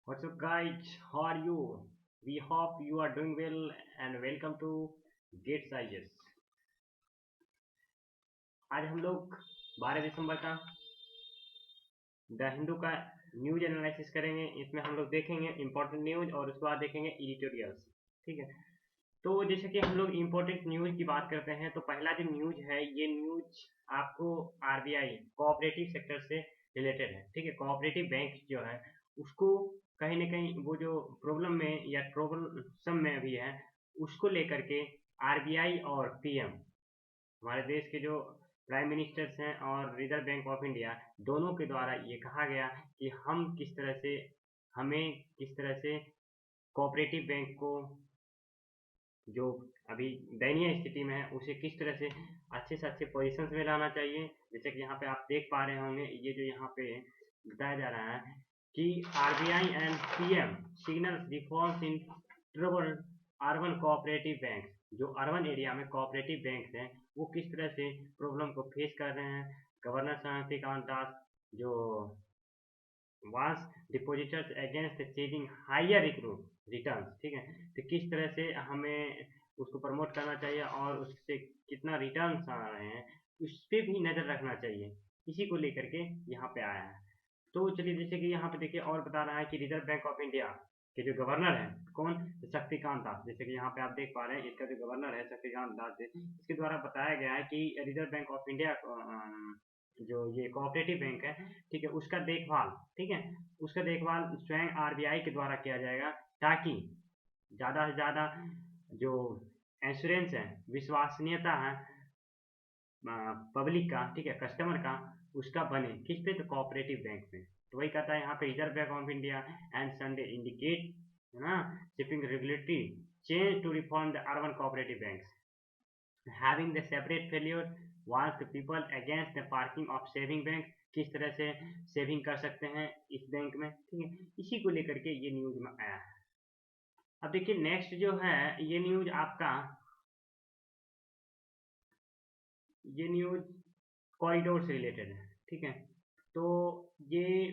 What's up, guys? How are you? We hope you are doing well and welcome to Get Sizes. आज हम लोग 12 दिसंबर का the Hindu का news analysis करेंगे। इसमें हम लोग देखेंगे इंपॉर्टेंट न्यूज और उसके बाद देखेंगे एडिटोरियल्स। ठीक है, तो जैसे कि हम लोग इंपॉर्टेंट न्यूज की बात करते हैं तो पहला जो न्यूज है ये न्यूज आपको आरबीआई कोऑपरेटिव सेक्टर से रिलेटेड है। ठीक है, कोऑपरेटिव बैंक जो है उसको कहीं ना कहीं वो जो प्रॉब्लम में या ट्रबलसम में अभी है उसको लेकर के आरबीआई और पीएम हमारे देश के जो प्राइम मिनिस्टर्स हैं और रिजर्व बैंक ऑफ इंडिया दोनों के द्वारा ये कहा गया कि हम किस तरह से हमें किस तरह से कोऑपरेटिव बैंक को जो अभी दयनीय स्थिति में है उसे किस तरह से अच्छे से अच्छे पोजीशंस में लाना चाहिए। जैसे कि यहाँ पे आप देख पा रहे होंगे ये जो यहाँ पे बताया जा रहा है कि RBI and PM signals reforms in trouble urban cooperative bank. जो अर्बन एरिया में कोऑपरेटिव बैंक हैं वो किस तरह से प्रॉब्लम को फेस कर रहे हैं। गवर्नर शक्तिकांत दास जो warns depositors against chasing higher returns. ठीक है, तो किस तरह से हमें उसको प्रमोट करना चाहिए और उससे कितना रिटर्न्स आ रहे हैं उस पर भी नज़र रखना चाहिए। इसी को लेकर के यहाँ पे आया है। तो चलिए जैसे कि यहाँ पे देखिए और बता रहा है कि रिजर्व बैंक ऑफ इंडिया के जो गवर्नर हैं कौन, तो शक्तिकांत दास। जैसे कि यहाँ पे आप देख पा रहे हैं इसका जो गवर्नर है शक्तिकांत दास है, इसके द्वारा बताया गया है कि रिजर्व बैंक ऑफ इंडिया जो ये कोऑपरेटिव बैंक है, ठीक है, उसका देखभाल, ठीक है, उसका देखभाल स्वयं आरबीआई के द्वारा किया जाएगा ताकि ज़्यादा से ज़्यादा जो इंश्योरेंस है विश्वसनीयता है पब्लिक का, ठीक है, कस्टमर का, उसका बने किस पे, तो कोऑपरेटिव बैंक में। तो वही कहता है यहाँ पे reserve bank of India and Sunday indicate है ना shipping regulatory change to reform the urban cooperative banks having the separate failure once the people against the parking of saving bank. किस तरह से सेविंग कर सकते हैं इस बैंक में, ठीक है, इसी को लेकर के ये न्यूज में आया है। अब देखिए नेक्स्ट जो है ये न्यूज आपका, ये न्यूज कॉरिडोर से रिलेटेड है। ठीक है, तो ये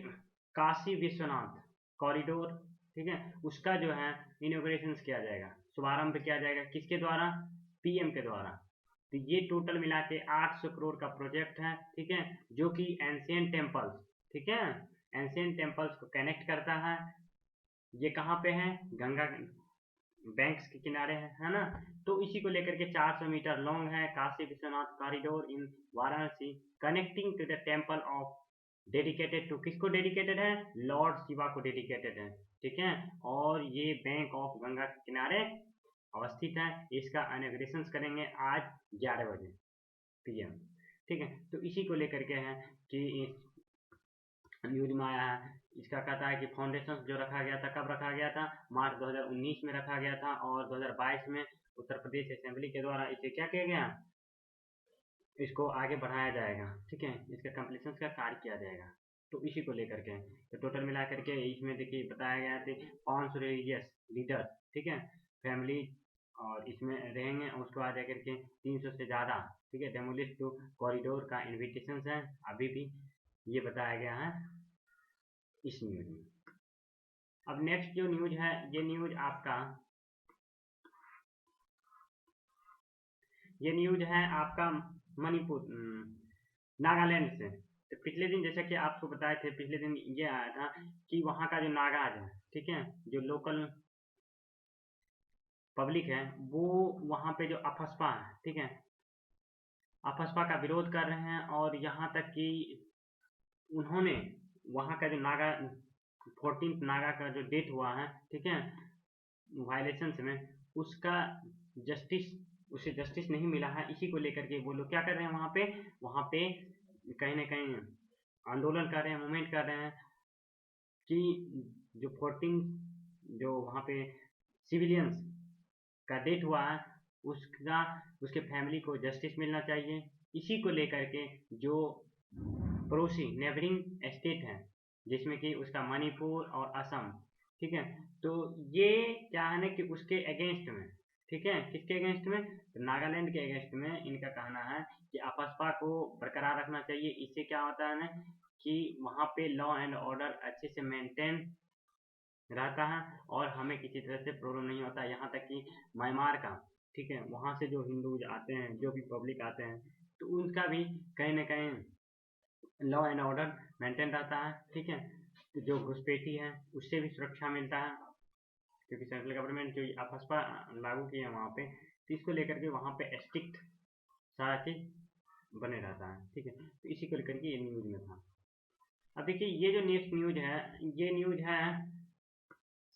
काशी विश्वनाथ कॉरिडोर, ठीक है, उसका जो है इनोग्रेशन किया जाएगा, शुभारंभ किया जाएगा किसके द्वारा, पीएम के द्वारा। तो ये टोटल मिला के 800 करोड़ का प्रोजेक्ट है। ठीक है, जो कि एंशियंट टेम्पल्स, ठीक है, एंशियंट टेम्पल्स को कनेक्ट करता है। ये कहाँ पे है, गंगा बैंक्स के किनारे है ना। तो इसी को लेकर के 400 मीटर लॉन्ग है Kashi Vishwanath corridor in Varanasi connecting to the temple of, dedicated to, किसको डेडिकेटेड है, लॉर्ड शिवा को डेडिकेटेड है। ठीक है, और ये बैंक ऑफ गंगा के किनारे अवस्थित है। इसका इनॉग्रेशन करेंगे आज 11 बजे पीएम। ठीक है, तो इसी को लेकर के है कि न्यूज में आया है। इसका कहता है कि फाउंडेशन जो रखा गया था, कब रखा गया था, मार्च 2019 में रखा गया था और 2022 में उत्तर प्रदेश असेंबली के द्वारा इसे क्या किया गया, इसको आगे बढ़ाया जाएगा। ठीक है, इसका कंप्लीशन का कार्य किया जाएगा। तो इसी को लेकर के तो टोटल मिला करके इसमें देखिए बताया गया है 500 रिलीजियस लीडर, ठीक है, फैमिली और इसमें रहेंगे। उसको आ जाकर के 300 से ज़्यादा, ठीक है, डेमोलिश टू कॉरिडोर का इन्विटेशन है अभी भी, ये बताया गया है इस न्यूज में। अब नेक्स्ट जो न्यूज है ये न्यूज आपका, ये न्यूज है आपका मणिपुर नागालैंड से। तो पिछले दिन जैसा कि आपको बताए थे, पिछले दिन ये आया था कि वहाँ का जो नागाज है, ठीक है, जो लोकल पब्लिक है वो वहाँ पे जो अफस्पा है, ठीक है, अफस्पा का विरोध कर रहे हैं। और यहाँ तक कि उन्होंने वहाँ का जो नागा 14 नागा का जो डेथ हुआ है, ठीक है, वायलेशंस में, उसका जस्टिस, उसे जस्टिस नहीं मिला है। इसी को लेकर के वो लोग क्या कर रहे हैं वहाँ पे कहीं ना कहीं आंदोलन कर रहे हैं, मूवमेंट कर रहे हैं कि जो 14 जो वहाँ पे सिविलियंस का डेथ हुआ है उसका, उसके फैमिली को जस्टिस मिलना चाहिए। इसी को लेकर के जो पड़ोसी नेबरिंग स्टेट हैं जिसमें कि उसका मणिपुर और असम, ठीक है, तो ये क्या है ना कि उसके अगेंस्ट में, ठीक है, किसके अगेंस्ट में, तो नागालैंड के अगेंस्ट में इनका कहना है कि आपसपा को बरकरार रखना चाहिए। इससे क्या होता है ना कि वहाँ पे लॉ एंड ऑर्डर अच्छे से मेंटेन रहता है और हमें किसी तरह से प्रॉब्लम नहीं होता। यहाँ तक कि म्यांमार का, ठीक है, वहाँ से जो हिंदूज आते हैं, जो भी पब्लिक आते हैं, तो उनका भी कहीं ना कहीं लॉ एंड ऑर्डर मेंटेन रहता है, ठीक है। तो जो घुसपैठी है उससे भी सुरक्षा मिलता है, क्योंकि सेंट्रल गवर्नमेंट जो अफस्पा लागू की है वहाँ पे, तो इसको लेकर के वहाँ पे स्ट्रिक्ट सारा चीज बने रहता है, ठीक है। तो इसी को लेकर के ये न्यूज में था। अब देखिए ये जो नेक्स्ट न्यूज है, ये न्यूज है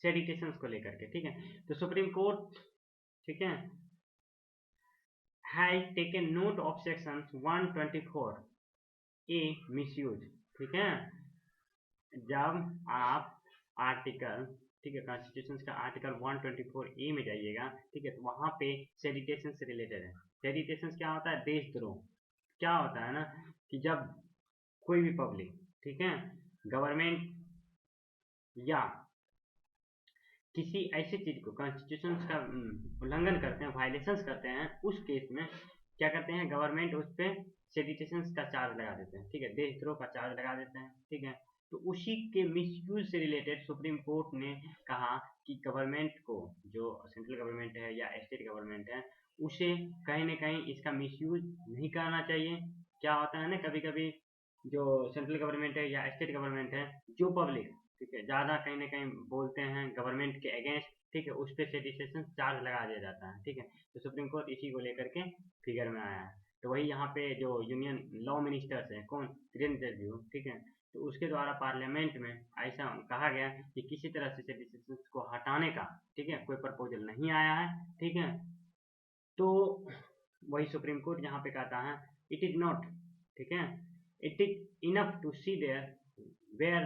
सेडिटेशन को लेकर के, ठीक है। तो सुप्रीम कोर्ट, ठीक है, has taken note of section 124 A misuse, ठीक है। जब आप आर्टिकल, ठीक है, कॉन्स्टिट्यूशन का आर्टिकल 124 ए में जाइएगा, ठीक है, तो वहां पे सेडिटेशन से रिलेटेड है। सेडिटेशन क्या होता है? देशद्रोह। क्या होता है ना कि जब कोई भी पब्लिक, ठीक है, गवर्नमेंट या किसी ऐसी चीज को कॉन्स्टिट्यूशन का उल्लंघन करते हैं, वायलेशंस करते हैं, उस केस में क्या करते हैं, गवर्नमेंट उस पर सेडिटेशन का चार्ज लगा देते हैं, ठीक है, देशद्रोह का चार्ज लगा देते हैं, ठीक है। तो उसी के मिसयूज से रिलेटेड सुप्रीम कोर्ट ने कहा कि गवर्नमेंट को, जो सेंट्रल गवर्नमेंट है या स्टेट गवर्नमेंट है, उसे कहीं ना कहीं इसका मिसयूज नहीं करना चाहिए। क्या होता है ना, कभी कभी जो सेंट्रल गवर्नमेंट है या स्टेट गवर्नमेंट है, जो पब्लिक, ठीक है, ज़्यादा कहीं ना कहीं बोलते हैं गवर्नमेंट के अगेंस्ट, ठीक है, उस पर सेडिशन चार्ज लगा दिया जाता है, ठीक है। तो सुप्रीम कोर्ट इसी को लेकर के फिगर में आया है। तो वही यहाँ पे जो यूनियन लॉ मिनिस्टर्स हैं, कौन, किरेन रिजिजू, ठीक है, तो उसके द्वारा पार्लियामेंट में ऐसा कहा गया कि किसी तरह से सेडिशन को हटाने का, ठीक है, कोई प्रपोजल नहीं आया है, ठीक है। तो वही सुप्रीम कोर्ट यहाँ पे कहता है इट इज नॉट, ठीक है, it is enough to see there where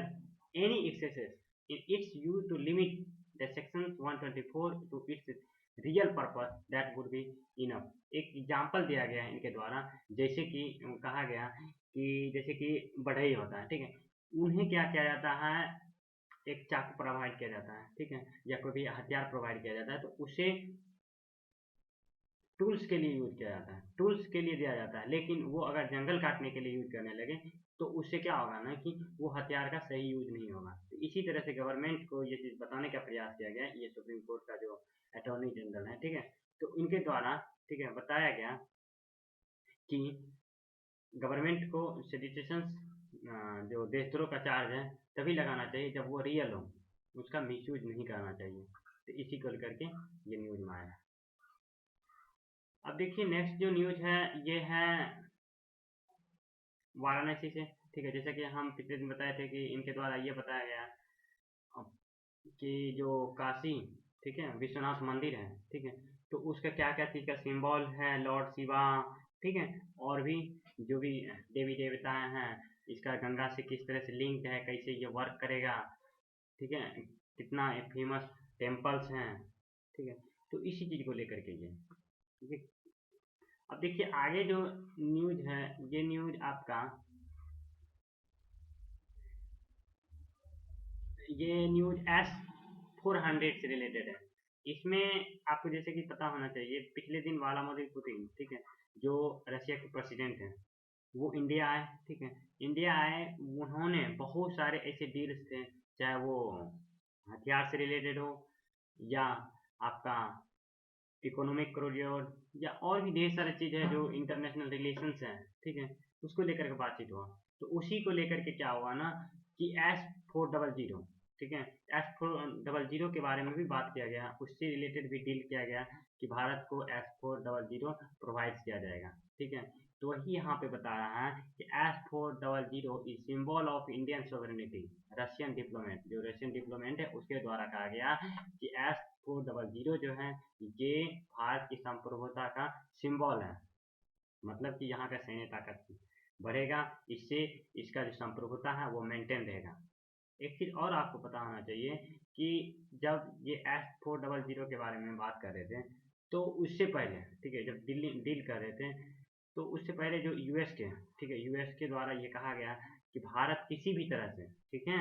any excesses in its use to limit the section 124 to its real purpose that would be enough। एक एग्जाम्पल दिया गया है इनके द्वारा, जैसे कि कहा गया कि जैसे कि बढ़ई होता है, ठीक है, उन्हें क्या किया जाता है, एक चाकू प्रोवाइड किया जाता है, ठीक है, या कोई भी हथियार प्रोवाइड किया जाता है, तो उसे टूल्स के लिए यूज किया जाता है, टूल्स के लिए दिया जाता है। लेकिन वो अगर जंगल काटने के लिए यूज करने लगे तो उससे क्या होगा ना कि वो हथियार का सही यूज नहीं होगा। तो इसी तरह से गवर्नमेंट को ये चीज बताने का प्रयास किया गया, ये सुप्रीम कोर्ट का जो अटॉर्नी जनरल है, ठीक है, तो इनके द्वारा, ठीक है, बताया गया कि गवर्नमेंट को सेडिटेशन जो देशद्रोह का चार्ज है तभी लगाना चाहिए जब वो रियल हो, उसका मिसयूज नहीं करना चाहिए। तो इसी को लेकर के ये न्यूज में आया। अब देखिए नेक्स्ट जो न्यूज है ये है वाराणसी से, ठीक है। जैसे कि हम पिछले दिन बताए थे कि इनके द्वारा ये बताया गया कि जो काशी, ठीक है, विश्वनाथ मंदिर है, ठीक है, तो उसका क्या क्या चीज़ का सिंबल है, लॉर्ड शिवा, ठीक है, और भी जो भी देवी देवता हैं, इसका गंगा से किस तरह से लिंक है, कैसे ये वर्क करेगा, ठीक है, कितना फेमस टेम्पल्स हैं, ठीक है। तो इसी चीज़ को लेकर के ये, ठीक है। अब देखिए आगे जो न्यूज है, ये न्यूज आपका, ये न्यूज S-400 से रिलेटेड है। इसमें आपको जैसे कि पता होना चाहिए, पिछले दिन व्लादिमीर पुतिन, ठीक है, जो रशिया के प्रेसिडेंट हैं, वो इंडिया आए, ठीक है, इंडिया आए, उन्होंने बहुत सारे ऐसे डील्स थे, चाहे वो हथियार से रिलेटेड हो या आपका इकोनॉमिक कॉरिडोर या और भी ढेर सारी चीज़ है जो इंटरनेशनल रिलेशंस हैं, ठीक है, उसको लेकर के बातचीत हुआ। तो उसी को लेकर के क्या हुआ ना कि S-400, ठीक है, S-400 के बारे में भी बात किया गया, उससे रिलेटेड भी डील किया गया कि भारत को S-400 प्रोवाइड किया जाएगा, ठीक है। तो वही यहाँ पे बता रहा है कि S-400 is symbol of Indian sovereignty. Russian diplomat, जो रशियन डिप्लोमेट है उसके द्वारा कहा गया कि S-400 जो है ये भारत की संप्रभुता का सिंबल है। मतलब कि यहाँ का सैन्य ताकत बढ़ेगा, इससे इसका जो संप्रभुता है वो मेंटेन रहेगा। एक चीज़ और आपको पता होना चाहिए कि जब ये S-400 के बारे में बात कर रहे थे, तो उससे पहले, ठीक है, जब डील कर रहे थे, तो उससे पहले जो यूएस के, ठीक है, यूएस के द्वारा ये कहा गया कि भारत किसी भी तरह से, ठीक है,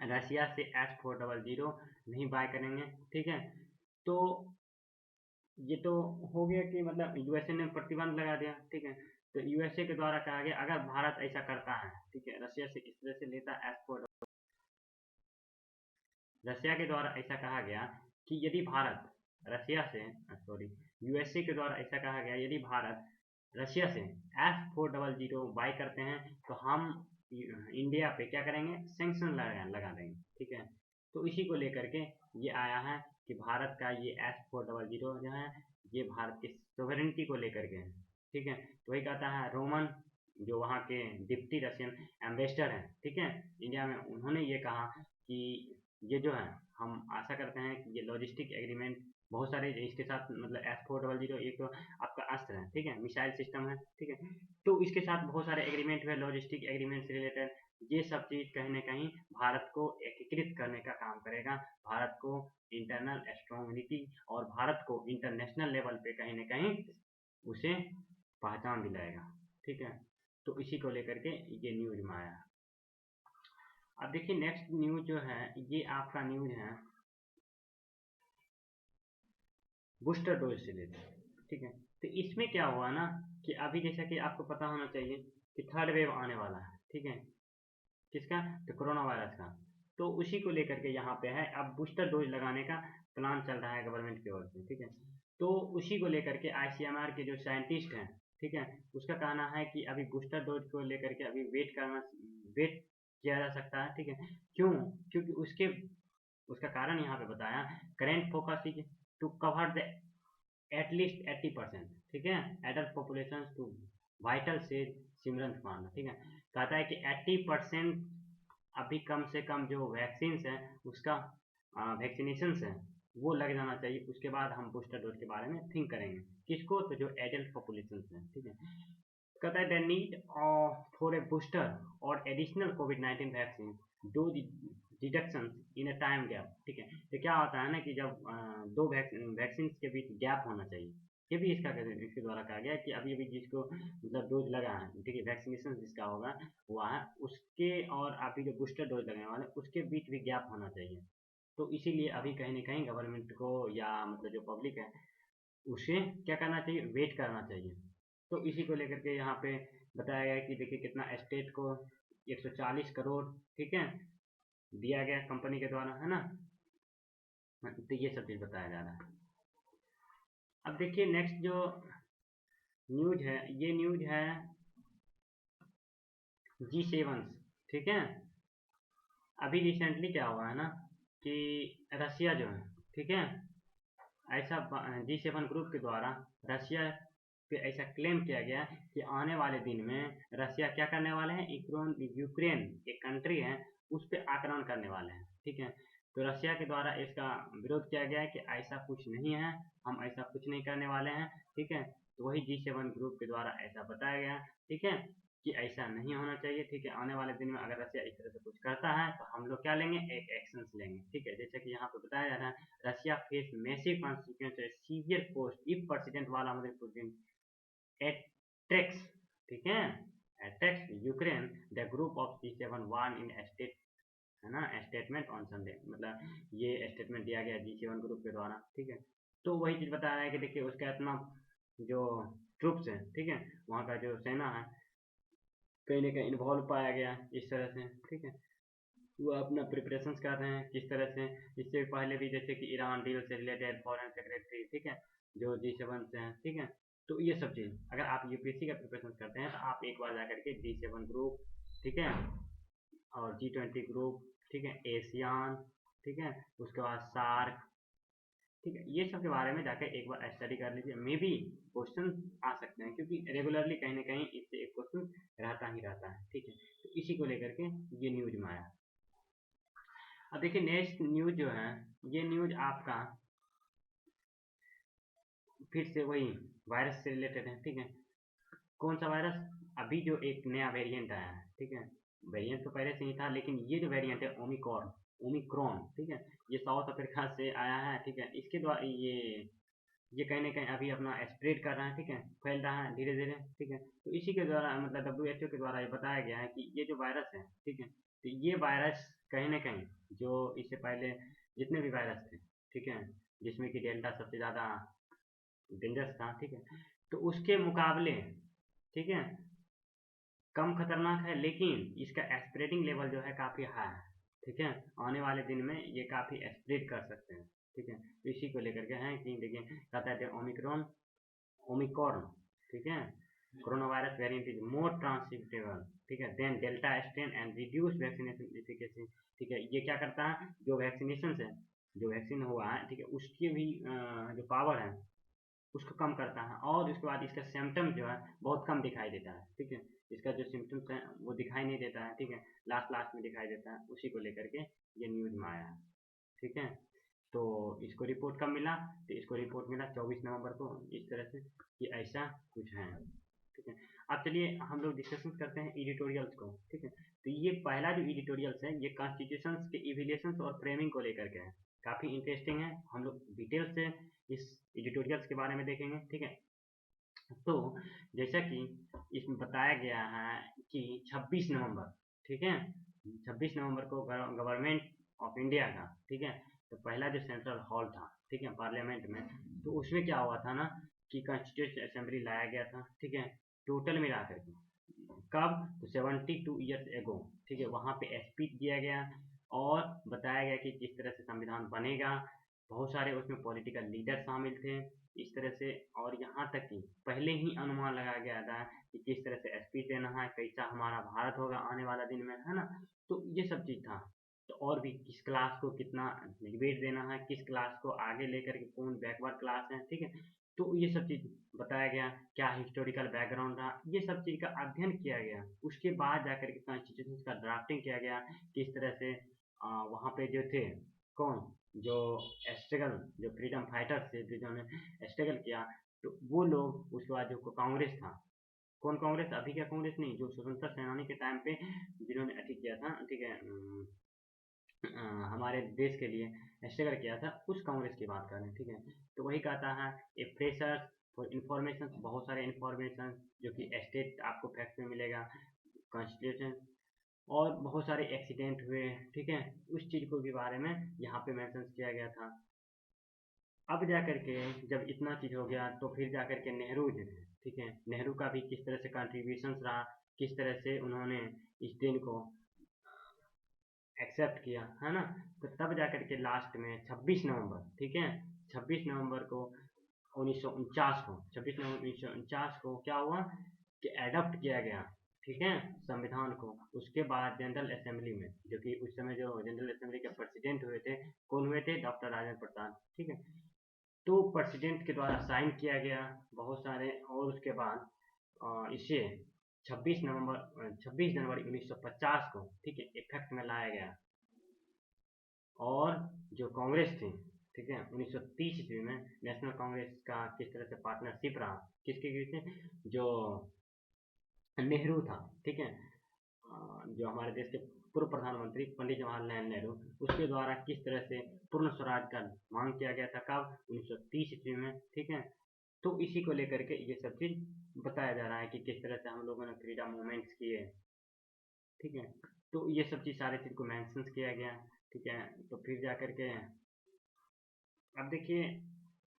रशिया से S-400 नहीं बाय करेंगे, ठीक है। तो ये तो हो गया कि मतलब यूएसए ने प्रतिबंध लगा दिया, ठीक है। तो यूएसए के द्वारा कहा गया अगर भारत ऐसा करता है, ठीक है, रशिया से इस तरह से लेता है S-400, रशिया के द्वारा ऐसा कहा गया कि यदि भारत रशिया से यूएसए के द्वारा ऐसा कहा गया, यदि भारत रशिया से F400 बाई करते हैं तो हम इंडिया पे क्या करेंगे, सैंक्शन लगा देंगे, ठीक है। तो इसी को लेकर के ये आया है कि भारत का ये F400 जो है ये भारत की सोवरेनिटी को लेकर के है, ठीक है। तो वही कहता है रोमन जो वहाँ के डिप्टी रशियन एम्बेसडर हैं, ठीक है, इंडिया में, उन्होंने ये कहा कि ये जो है हम आशा करते हैं कि ये लॉजिस्टिक एग्रीमेंट बहुत सारे इसके साथ, मतलब F400 एक तो आपका अस्त्र है, ठीक है, मिसाइल सिस्टम है, ठीक है, तो इसके साथ बहुत सारे एग्रीमेंट हुए, लॉजिस्टिक एग्रीमेंट से रिलेटेड। ये सब चीज़ कहीं ना कहीं भारत को एकीकृत करने का काम करेगा, भारत को इंटरनल स्ट्रॉन्गिटी और भारत को इंटरनेशनल लेवल पे कहीं ना कहीं उसे पहचान दिलाएगा, ठीक है। तो इसी को लेकर के ये न्यूज में आया। अब देखिए नेक्स्ट न्यूज जो है ये आपका न्यूज है बूस्टर डोज से रिलेटेड, ठीक है। तो इसमें क्या हुआ ना कि अभी जैसा कि आपको पता होना चाहिए कि थर्ड वेव आने वाला है, ठीक है, किसका, तो कोरोना वायरस का। तो उसी को लेकर के यहाँ पे है, अब बूस्टर डोज लगाने का प्लान चल रहा है गवर्नमेंट की ओर से, ठीक है। तो उसी को लेकर के आईसीएमआर के जो साइंटिस्ट हैं, ठीक है, उसका कहना है कि अभी बूस्टर डोज को लेकर के अभी वेट किया जा सकता है, ठीक है। क्यों, क्योंकि उसका कारण यहाँ पे बताया, current focus is to cover the at least 80%, ठीक है, एडल्ट पॉपुलेशन टू वाइटल से सिमरन मारना, ठीक है, कहता है कि 80% अभी कम से कम जो वैक्सीन है उसका वैक्सीनेशन है वो लग जाना चाहिए, उसके बाद हम बूस्टर डोज के बारे में थिंक करेंगे। किसको, तो जो एडल्ट पॉपुलेशन है, ठीक है। कहता है the need for a booster और एडिशनल कोविड-19 vaccine dose deduction in a time gap, ठीक है। तो क्या होता है ना कि जब दो वैक्सीन के बीच गैप होना चाहिए, ये भी इसके द्वारा कहा गया कि अभी अभी जिसको मतलब डोज लगा है, ठीक है, वैक्सीनेशन जिसका होगा हुआ है, उसके और अभी जो बूस्टर डोज लगने वाले उसके बीच भी गैप होना चाहिए। तो इसीलिए अभी कहीं ना कहीं गवर्नमेंट को या मतलब जो पब्लिक है उसे क्या करना चाहिए, वेट करना चाहिए। तो इसी को लेकर के यहाँ पे बताया गया कि देखिए कितना स्टेट को 140 करोड़, ठीक है, दिया गया कंपनी के द्वारा, है ना। तो ये सब चीज़ बताया जा रहा है। अब देखिए नेक्स्ट जो न्यूज है ये न्यूज है G7, ठीक है। अभी रिसेंटली क्या हुआ है ना कि रशिया जो है, ठीक है, ऐसा G7 ग्रुप के द्वारा रशिया पे ऐसा क्लेम किया गया कि आने वाले दिन में रशिया क्या करने वाले हैं, यूक्रेन एक कंट्री है उस पर आक्रमण करने वाले हैं, ठीक है। तो रशिया के द्वारा इसका विरोध किया गया है कि ऐसा कुछ नहीं है, हम ऐसा कुछ नहीं करने वाले हैं, ठीक है। तो वही G7 ग्रुप के द्वारा ऐसा बताया गया, ठीक है, कि ऐसा नहीं होना चाहिए, ठीक है। आने वाले दिन में अगर रशिया इस तरह से कुछ करता है तो हम लोग क्या लेंगे, एक एक्शन लेंगे, ठीक है। जैसे कि यहाँ पे बताया जा रहा है Russia face massive consequences severe cost if president Vladimir Putin attacks, ठीक है, attacks Ukraine, the group of G7 warn in state, है ना, स्टेटमेंट ऑन संडे, मतलब ये स्टेटमेंट दिया गया G7 ग्रुप के द्वारा, ठीक है। तो वही चीज़ बता रहा है कि देखिए उसका इतना जो ट्रूप्स हैं, ठीक है, वहाँ का जो सेना है कहीं ना कहीं इन्वॉल्व पाया गया इस तरह से, ठीक है। वो अपना प्रिपरेशन कर रहे हैं किस तरह से, इससे पहले भी जैसे कि ईरान डील से रिलेटेड फॉरेन सेक्रेटरी, ठीक है, जो G7 से हैं, ठीक है। तो ये सब चीज़ अगर आप यूपीएससी का प्रिपरेशन करते हैं तो आप एक बार जा करके G7 ग्रुप, ठीक है, और G20 ग्रुप, ठीक है, एशियान, ठीक है, उसके बाद सार्क, ठीक है, ये सब के बारे में जाकर एक बार स्टडी कर लीजिए, मे बी क्वेश्चन आ सकते हैं क्योंकि रेगुलरली कहीं ना कहीं इससे एक क्वेश्चन रहता ही रहता है, ठीक है। तो इसी को लेकर के ये न्यूज में आया। अब देखिए नेक्स्ट न्यूज जो है ये न्यूज आपका फिर से वही वायरस से रिलेटेड है, ठीक है। कौन सा वायरस, अभी जो एक नया वेरिएंट आया है, ठीक है, वेरिएंट तो पहले से ही था लेकिन ये जो वेरिएंट है ओमिक्रॉन, ठीक है, ये साउथ अफ्रीका से आया है, ठीक है। इसके द्वारा ये कहीं ना कहीं अभी अपना स्प्रेड कर रहा है, ठीक है, फैल रहा है धीरे धीरे, ठीक है। तो इसी के द्वारा मतलब WHO के द्वारा ये बताया गया है कि ये जो वायरस है, ठीक है, तो ये वायरस कहीं ना कहीं जो इससे पहले जितने भी वायरस थे, ठीक है, जिसमें कि डेल्टा सबसे ज़्यादा डेंजरस था, ठीक है, तो उसके मुकाबले, ठीक है, कम खतरनाक है लेकिन इसका स्प्रेडिंग लेवल जो है काफ़ी हाई है, ठीक है, आने वाले दिन में ये काफ़ी स्प्रेड कर सकते हैं, ठीक है। तो इसी को लेकर के हैं कि देखिए कहता है ओमिक्रॉन, ठीक है, corona virus variant is more transmittable, ठीक है, then delta strain and reduce vaccination efficacy, ठीक है। ये क्या करता है, जो वैक्सीनेशन है, जो वैक्सीन हुआ है, ठीक है, उसकी भी जो पावर है उसको कम करता है, और उसके बाद इसका सिम्टम जो है बहुत कम दिखाई देता है, ठीक है। इसका जो सिम्टम्स है वो दिखाई नहीं देता है, ठीक है, लास्ट में दिखाई देता है। उसी को लेकर के ये न्यूज में आया है, ठीक है। तो इसको रिपोर्ट कब मिला, तो इसको रिपोर्ट मिला 24 नवंबर को, इस तरह से कि ऐसा कुछ है, ठीक है। अब चलिए हम लोग डिस्कशन करते हैं एडिटोरियल्स को, ठीक है। तो ये पहला जो एडिटोरियल्स है ये कॉन्स्टिट्यूशन के इवैल्यूएशन और फ्रेमिंग को लेकर के है, काफ़ी इंटरेस्टिंग है। हम लोग डिटेल से इस एडिटोरियल्स के बारे में देखेंगे, ठीक है। तो जैसा कि इसमें बताया गया है कि 26 नवंबर, ठीक है, 26 नवंबर को गवर्नमेंट ऑफ इंडिया का, ठीक है, तो पहला जो सेंट्रल हॉल था, ठीक है, पार्लियामेंट में, तो उसमें क्या हुआ था ना कि कॉन्स्टिट्यूशन असेंबली लाया गया था, ठीक है, टोटल मिला करके कब, तो 72 ईयर्स एगो, ठीक है, वहाँ पे स्पीच दिया गया और बताया गया कि किस तरह से संविधान बनेगा। बहुत सारे उसमें पॉलिटिकल लीडर शामिल थे इस तरह से, और यहाँ तक कि पहले ही अनुमान लगाया गया था कि किस तरह से स्पीच देना है, कैसा हमारा भारत होगा आने वाला दिन में, है ना। तो ये सब चीज़ था। तो और भी किस क्लास को कितना डिबेट देना है, किस क्लास को आगे लेकर के कौन बैकवर्ड क्लास है, ठीक है। तो ये सब चीज़ बताया गया, क्या हिस्टोरिकल बैकग्राउंड रहा, ये सब चीज़ का अध्ययन किया गया। उसके बाद जाकर के कॉन्स्टिट्यूशन का ड्राफ्टिंग किया गया, किस तरह से वहाँ पे जो थे कौन, जो स्ट्रगल, जो फ्रीडम फाइटर्स थे जिन्होंने स्ट्रगल किया, तो वो लोग, उसके बाद जो कांग्रेस था, कौन कांग्रेस, अभी का कांग्रेस नहीं, जो स्वतंत्रता सेनानी के टाइम पे जिन्होंने अटैक किया था, ठीक है, हमारे देश के लिए स्ट्रगल किया था, उस कांग्रेस की बात कर रहे हैं, ठीक है। तो वही कहता है ए फ्रेशर फॉर इंफॉर्मेशन, बहुत सारे इंफॉर्मेशन जो कि स्टेट आपको फैक्ट में मिलेगा, कॉन्स्टिट्यूशन, और बहुत सारे एक्सीडेंट हुए, ठीक है, उस चीज़ को भी बारे में यहाँ पे मेंशन किया गया था। अब जाकर के जब इतना चीज़ हो गया तो फिर जाकर के नेहरू जी थे, ठीक है, नेहरू का भी किस तरह से कंट्रीब्यूशन रहा, किस तरह से उन्होंने इस दिन को एक्सेप्ट किया, है ना। तो तब जाकर के लास्ट में 26 नवंबर, ठीक है, 26 नवंबर को 1949 को, 26 नवंबर 1949 को क्या हुआ कि एडॉप्ट किया गया, ठीक है, संविधान को। उसके बाद जनरल असेंबली में, जो कि उस समय जो जनरल असेंबली के प्रेसिडेंट हुए थे, कौन हुए थे, डॉक्टर राजेंद्र प्रसाद, ठीक है। तो प्रेसिडेंट के द्वारा साइन किया गया बहुत सारे, और उसके बाद इसे 26 जनवरी 1950 को, ठीक है, इफेक्ट में लाया गया। और जो कांग्रेस थी, ठीक है, 1930 ईस्वी में नेशनल कांग्रेस का किस तरह से पार्टनरशिप रहा, किसके से, जो नेहरू था, ठीक है, जो हमारे देश के पूर्व प्रधानमंत्री पंडित जवाहरलाल नेहरू, उसके द्वारा किस तरह से पूर्ण स्वराज का मांग किया गया था, कब, 1930 ईस्वी में, ठीक है। तो इसी को लेकर के ये सब चीज बताया जा रहा है कि किस तरह से हम लोगों ने फ्रीडम मूवमेंट्स किए, ठीक है। तो ये सब चीज सारे चीज को मेंशन किया गया, ठीक है। तो फिर जाकर के अब देखिए,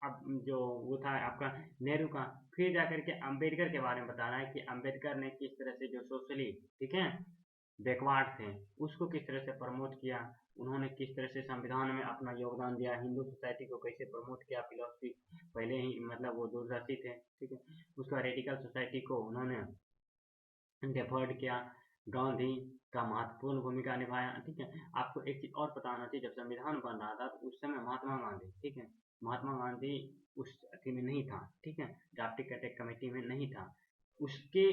अब जो वो था आपका नेहरू का, फिर जाकर के अंबेडकर के बारे में बता रहा है कि अंबेडकर ने किस तरह से जो सोशली, ठीक है, बैकवर्ड थे उसको किस तरह से प्रमोट किया, उन्होंने किस तरह से संविधान में अपना योगदान दिया, हिंदू सोसाइटी को कैसे प्रमोट किया, फिलोसफी पहले ही मतलब वो दूरदर्शी थे, ठीक है। उसका रेडिकल सोसाइटी को उन्होंने डेफर्ड किया, गांधी का महत्वपूर्ण भूमिका निभाया, ठीक है। आपको एक चीज और पता होना चाहिए, जब संविधान बन रहा था तो उस समय महात्मा गांधी, ठीक है, महात्मा गांधी उस अथी में नहीं था, ठीक है, ड्राफ्टिंग अटैक कमेटी में नहीं था। उसके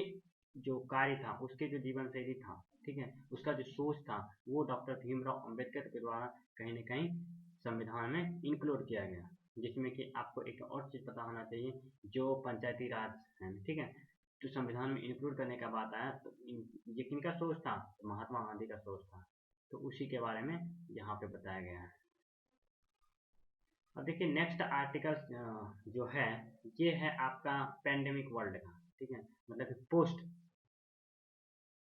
जो कार्य था, उसके जो जीवन शैली था, ठीक है, उसका जो सोच था, वो डॉक्टर भीमराव अंबेडकर के द्वारा कहीं ना कहीं संविधान में इंक्लूड किया गया। जिसमें कि आपको एक और चीज पता होना चाहिए, जो पंचायती राज है, ठीक है, तो संविधान में इंक्लूड करने का बात आया तो ये किनका सोच था, तो महात्मा गांधी का सोच था। तो उसी के बारे में यहाँ पे बताया गया है। अब देखिए नेक्स्ट आर्टिकल जो है, ये है आपका पेंडेमिक वर्ल्ड का, ठीक है, मतलब पोस्ट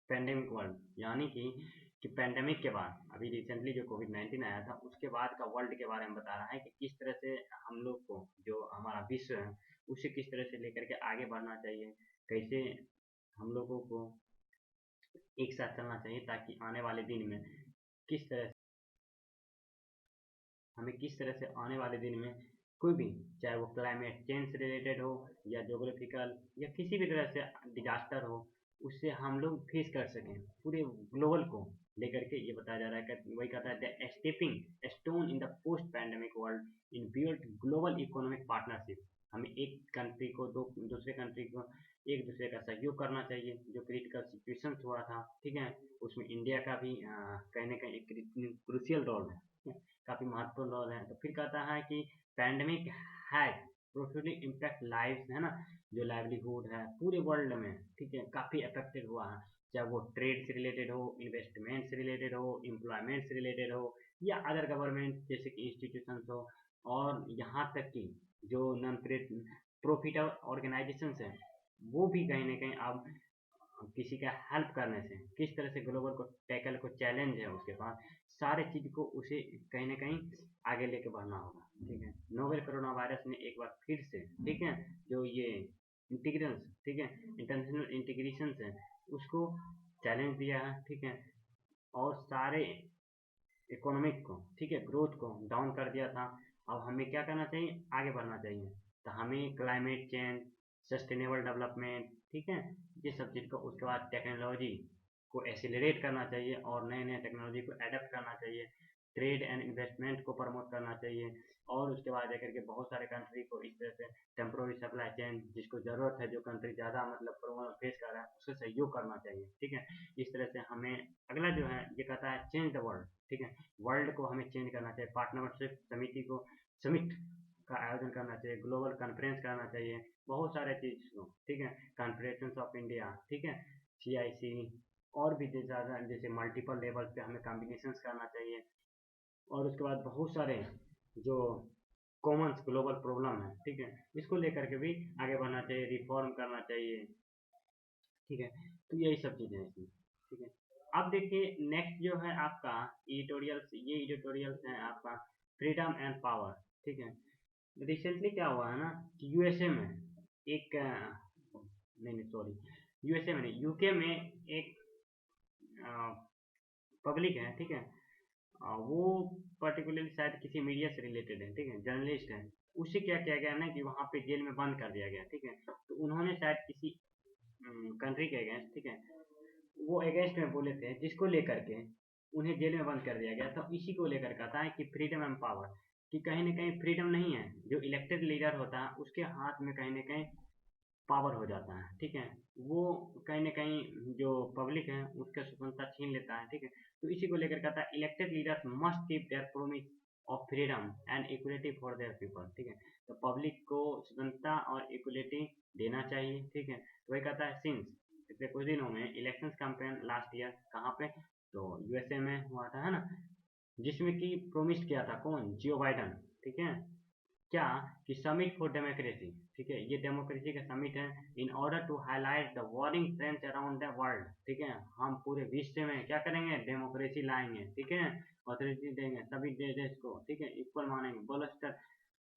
पेंडेमिक वर्ल्ड, यानी कि पेंडेमिक के बाद अभी रिसेंटली जो कोविड-19 आया था उसके बाद का वर्ल्ड के बारे में बता रहा है कि किस तरह से हम लोग को, जो हमारा विश्व है, उसे किस तरह से लेकर के आगे बढ़ना चाहिए, कैसे हम लोगों को एक साथ चलना चाहिए ताकि आने वाले दिन में किस तरह हमें किस तरह से आने वाले दिन में कोई भी, चाहे वो क्लाइमेट चेंज से रिलेटेड हो या ज्योग्राफिकल या किसी भी तरह से डिजास्टर हो, उससे हम लोग फेस कर सकें, पूरे ग्लोबल को लेकर के ये बताया जा रहा है। वही कहता है the stepping stone in the post pandemic world in build global economic partnership. हमें एक कंट्री को दूसरे कंट्री को एक दूसरे का सहयोग करना चाहिए। जो क्रिटिकल सिचुएशन हुआ था, ठीक है, उसमें इंडिया का भी कहीं ना कहीं एक क्रूशियल रोल है, काफ़ी महत्वपूर्ण रोल है। तो फिर कहता है कि पैंडेमिक हैज प्रोफुली इम्पैक्ट लाइव्स, है ना, जो लाइवलीहुड है पूरे वर्ल्ड में, ठीक है, काफ़ी अफेक्टेड हुआ है। चाहे वो ट्रेड से रिलेटेड हो, इन्वेस्टमेंट से रिलेटेड हो, एम्प्लॉयमेंट से रिलेटेड हो, या अदर गवर्नमेंट जैसे कि इंस्टीट्यूशन हो, और यहाँ तक कि जो नॉन प्रॉफिट ऑर्गेनाइजेशन हैं, वो भी कहीं ना कहीं अब किसी का हेल्प करने से किस तरह से ग्लोबल को टैकल को चैलेंज है उसके पास, सारे चीज़ को उसे कहीं ना कहीं आगे लेके बढ़ना होगा, ठीक है। नोवेल कोरोना वायरस ने एक बार फिर से, ठीक है, जो ये इंटीग्रेंस, ठीक है, इंटरनेशनल इंटीग्रेशन है, उसको चैलेंज दिया है, ठीक है, और सारे इकोनॉमिक को, ठीक है, ग्रोथ को डाउन कर दिया था। अब हमें क्या करना चाहिए, आगे बढ़ना चाहिए। तो हमें क्लाइमेट चेंज, सस्टेनेबल डेवलपमेंट, ठीक है, ये सब चीज़ को, उसके बाद टेक्नोलॉजी को एक्सीलरेट करना चाहिए और नए नए टेक्नोलॉजी को एडेप्ट करना चाहिए। ट्रेड एंड इन्वेस्टमेंट को प्रमोट करना चाहिए, और उसके बाद जाकर के बहुत सारे कंट्री को इस तरह से टेम्प्रोरी सप्लाई चेन जिसको ज़रूरत है, जो कंट्री ज़्यादा मतलब प्रॉब्लम फेस कर रहा है, उससे सहयोग करना चाहिए, ठीक है। इस तरह से हमें अगला जो है ये कहता है चेंज द वर्ल्ड, ठीक है, वर्ल्ड को हमें चेंज करना चाहिए। पार्टनरशिप समिति को, समिट का आयोजन करना चाहिए, ग्लोबल कॉन्फ्रेंस करना चाहिए, बहुत सारे चीज़ को, ठीक है, कॉन्फ्रेंस ऑफ इंडिया, ठीक है, CIC, और भी जैसे मल्टीपल लेवल पे हमें कॉम्बिनेशन करना चाहिए। और उसके बाद बहुत सारे जो कॉमन ग्लोबल प्रॉब्लम है, ठीक है, इसको लेकर के भी आगे बढ़ना चाहिए, रिफॉर्म करना चाहिए, ठीक है। तो यही सब चीज़ें हैं इसमें, ठीक है। अब देखिए नेक्स्ट जो है आपका एडिटोरियल्स, ये एडिटोरियल्स हैं आपका फ्रीडम एंड पावर, ठीक है। रिसेंटली क्या हुआ है ना कि USA में एक नहीं सॉरी, USA में नहीं, UK में एक पब्लिक है, ठीक है, वो पर्टिकुलरली शायद किसी मीडिया से रिलेटेड है, ठीक है, जर्नलिस्ट है। उसे क्या किया गया ना कि वहाँ पे जेल में बंद कर दिया गया, ठीक है। तो उन्होंने शायद किसी कंट्री के अगेंस्ट, ठीक है, वो अगेंस्ट में बोले थे, जिसको लेकर के उन्हें जेल में बंद कर दिया गया। तो इसी को लेकर कहता है कि फ्रीडम एंड पावर, कि कहीं ना कहीं फ्रीडम नहीं है, जो इलेक्टेड लीडर होता है उसके हाथ में कहीं ना कहीं पावर हो जाता है, ठीक है, वो कहीं ना कहीं जो पब्लिक है उसका स्वतंत्रता छीन लेता है, ठीक है। तो इसी को लेकर कहता है elected leaders must keep their promise of freedom and equality for their people, ठीक है। तो पब्लिक को स्वतंत्रता और इक्वलिटी देना चाहिए, ठीक है। तो वही कहता है सिंस पिछले कुछ दिनों में इलेक्शन कैंपेन लास्ट ईयर कहाँ पे, तो USA में हुआ था, है ना, जिसमें कि प्रोमिस किया था कौन, जियो बाइडन, ठीक है, क्या कि समिट फॉर डेमोक्रेसी, ठीक है, ये डेमोक्रेसी का समिट है, in order to highlight the warring trends around the world, ठीक है, हम पूरे विश्व में क्या करेंगे, डेमोक्रेसी लाएंगे, ठीक है, ऑथोरिटी देंगे सभी देश को, ठीक है, इक्वल मानेंगे,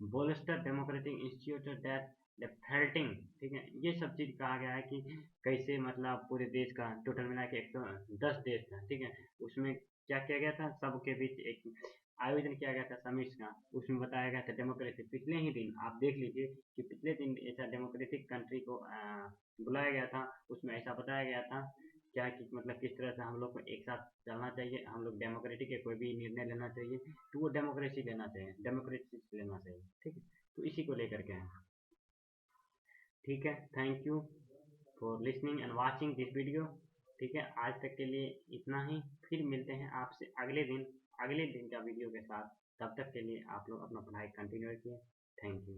bolster democratic institute that felting, ठीक है, ये सब चीज़ कहा गया है कि कैसे मतलब पूरे देश का टोटल मिला के 110 देश था, ठीक है, उसमें क्या किया गया था, सबके बीच एक आयोजन किया गया था समिट का। उसमें बताया गया था डेमोक्रेसी, पिछले ही दिन आप देख लीजिए कि पिछले दिन ऐसा डेमोक्रेटिक कंट्री को बुलाया गया था, उसमें ऐसा बताया गया था क्या कि मतलब किस तरह से हम लोग को एक साथ चलना चाहिए, हम लोग डेमोक्रेटिक के कोई भी निर्णय लेना चाहिए तो वो डेमोक्रेसी लेना चाहिए, डेमोक्रेसी लेना चाहिए, ठीक है। तो इसी को लेकर के है, ठीक है। Thank you for listening and watching this video, ठीक है। आज तक के लिए इतना ही, फिर मिलते हैं आपसे अगले दिन का वीडियो के साथ। तब तक के लिए आप लोग अपना पढ़ाई कंटिन्यू रखिए। Thank you.